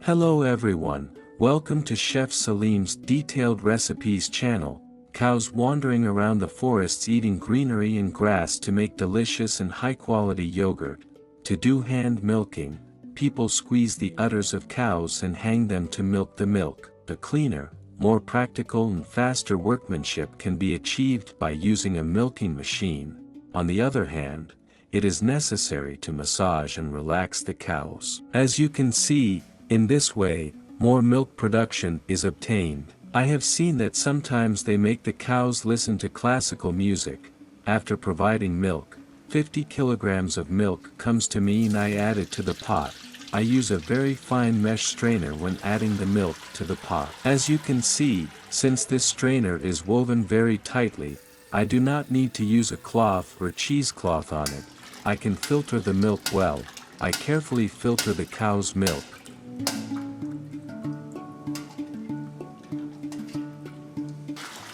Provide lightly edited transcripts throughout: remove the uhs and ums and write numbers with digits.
Hello everyone, welcome to Chef Salim's Detailed Recipes channel. Cows wandering around the forests eating greenery and grass to make delicious and high-quality yogurt. To do hand milking, people squeeze the udders of cows and hang them to milk the milk. The cleaner, more practical and faster workmanship can be achieved by using a milking machine. On the other hand, it is necessary to massage and relax the cows. As you can see, in this way, more milk production is obtained. I have seen that sometimes they make the cows listen to classical music. After providing milk, 50 kilograms of milk comes to me and I add it to the pot. I use a very fine mesh strainer when adding the milk to the pot. As you can see, since this strainer is woven very tightly, I do not need to use a cloth or cheesecloth on it. I can filter the milk well. I carefully filter the cow's milk.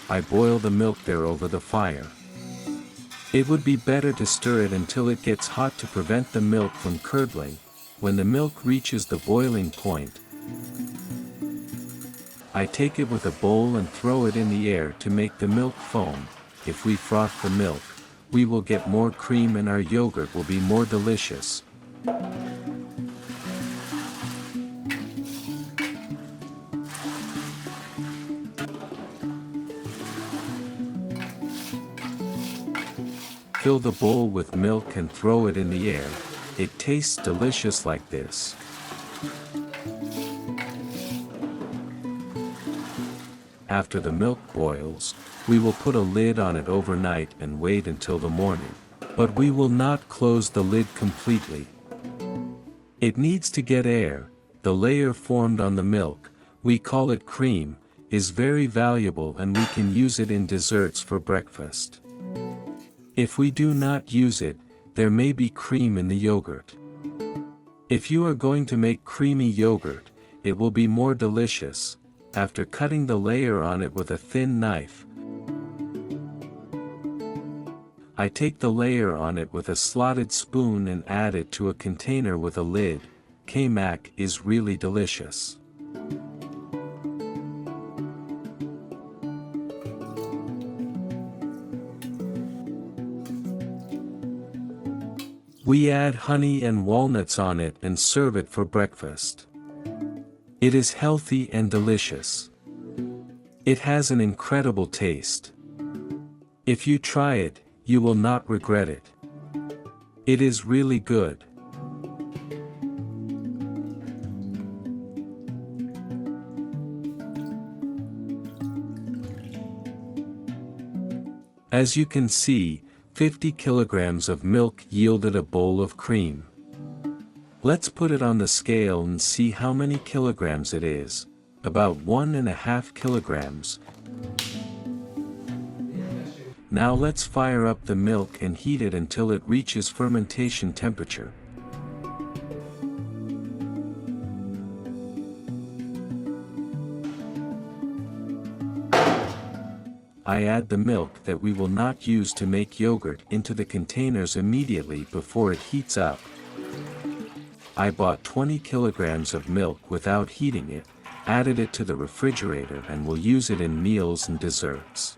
I boil the milk there over the fire. It would be better to stir it until it gets hot to prevent the milk from curdling. When the milk reaches the boiling point, I take it with a bowl and throw it in the air to make the milk foam. If we froth the milk, we will get more cream and our yogurt will be more delicious. Fill the bowl with milk and throw it in the air. It tastes delicious like this. After the milk boils, we will put a lid on it overnight and wait until the morning. But we will not close the lid completely. It needs to get air. The layer formed on the milk, we call it cream, is very valuable and we can use it in desserts for breakfast. If we do not use it, there may be cream in the yogurt. If you are going to make creamy yogurt, it will be more delicious. After cutting the layer on it with a thin knife, I take the layer on it with a slotted spoon and add it to a container with a lid. K-mac is really delicious. We add honey and walnuts on it and serve it for breakfast. It is healthy and delicious. It has an incredible taste. If you try it, you will not regret it. It is really good. As you can see, 50 kilograms of milk yielded a bowl of cream. Let's put it on the scale and see how many kilograms it is. About 1.5 kilograms. Now let's fire up the milk and heat it until it reaches fermentation temperature. I add the milk that we will not use to make yogurt into the containers immediately before it heats up. I bought 20 kilograms of milk without heating it, added it to the refrigerator and will use it in meals and desserts.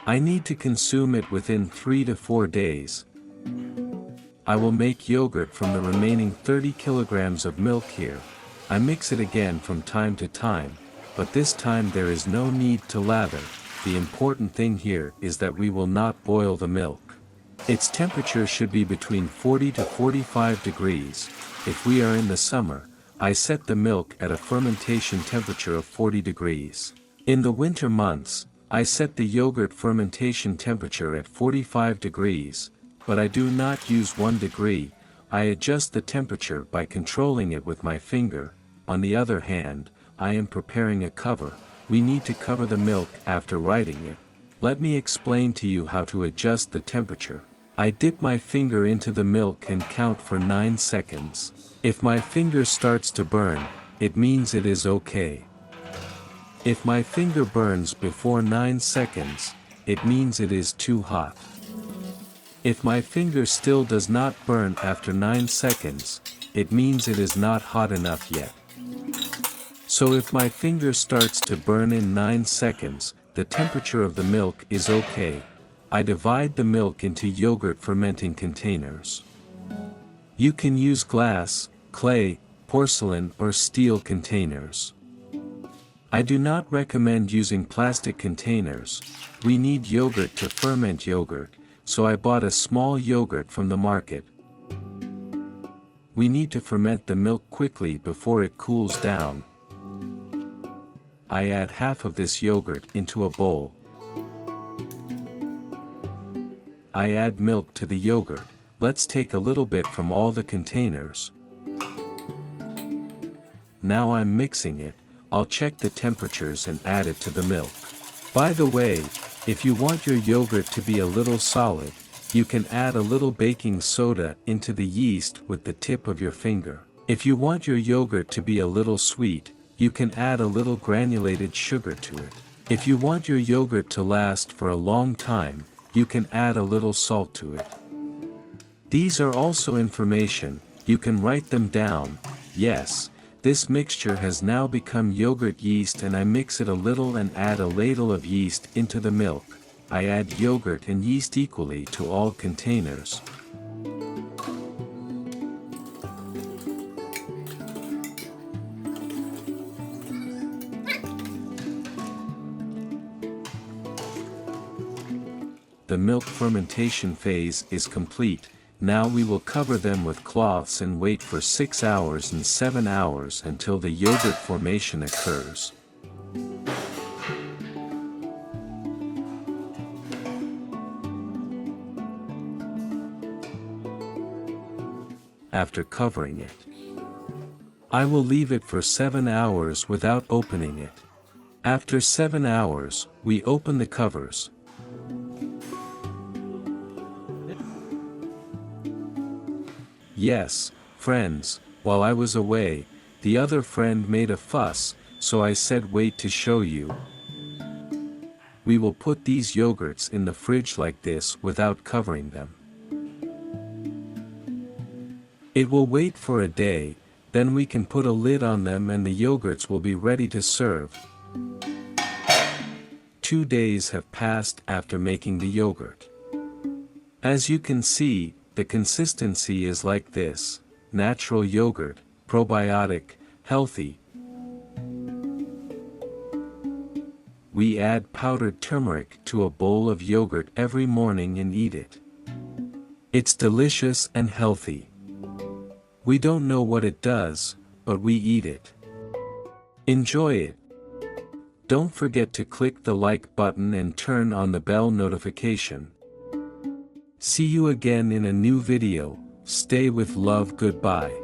I need to consume it within 3 to 4 days. I will make yogurt from the remaining 30 kilograms of milk here. I mix it again from time to time, but this time there is no need to lather. The important thing here is that we will not boil the milk. Its temperature should be between 40 to 45 degrees. If we are in the summer, I set the milk at a fermentation temperature of 40 degrees. In the winter months, I set the yogurt fermentation temperature at 45 degrees, but I do not use 1 degree. I adjust the temperature by controlling it with my finger. On the other hand, I am preparing a cover. We need to cover the milk after writing it. Let me explain to you how to adjust the temperature. I dip my finger into the milk and count for 9 seconds. If my finger starts to burn, it means it is okay. If my finger burns before 9 seconds, it means it is too hot. If my finger still does not burn after 9 seconds, it means it is not hot enough yet. So if my finger starts to burn in 9 seconds, the temperature of the milk is okay. I divide the milk into yogurt fermenting containers. You can use glass, clay, porcelain or steel containers. I do not recommend using plastic containers. We need yogurt to ferment yogurt, so I bought a small yogurt from the market. We need to ferment the milk quickly before it cools down. I add half of this yogurt into a bowl. I add milk to the yogurt. Let's take a little bit from all the containers. Now I'm mixing it. I'll check the temperatures and add it to the milk. By the way, if you want your yogurt to be a little solid, you can add a little baking soda into the yeast with the tip of your finger. If you want your yogurt to be a little sweet, you can add a little granulated sugar to it. If you want your yogurt to last for a long time, you can add a little salt to it. These are also information, you can write them down. Yes, this mixture has now become yogurt yeast and I mix it a little and add a ladle of yeast into the milk. I add yogurt and yeast equally to all containers. The milk fermentation phase is complete. Now we will cover them with cloths and wait for 6 hours and 7 hours until the yogurt formation occurs. After covering it, I will leave it for 7 hours without opening it. After 7 hours, we open the covers. Yes, friends, while I was away, the other friend made a fuss, so I said wait to show you. We will put these yogurts in the fridge like this without covering them. It will wait for a day, then we can put a lid on them and the yogurts will be ready to serve. 2 days have passed after making the yogurt. As you can see, the consistency is like this: natural yogurt, probiotic, healthy. We add powdered turmeric to a bowl of yogurt every morning and eat it. It's delicious and healthy. We don't know what it does, but we eat it. Enjoy it. Don't forget to click the like button and turn on the bell notification. See you again in a new video. Stay with love. Goodbye.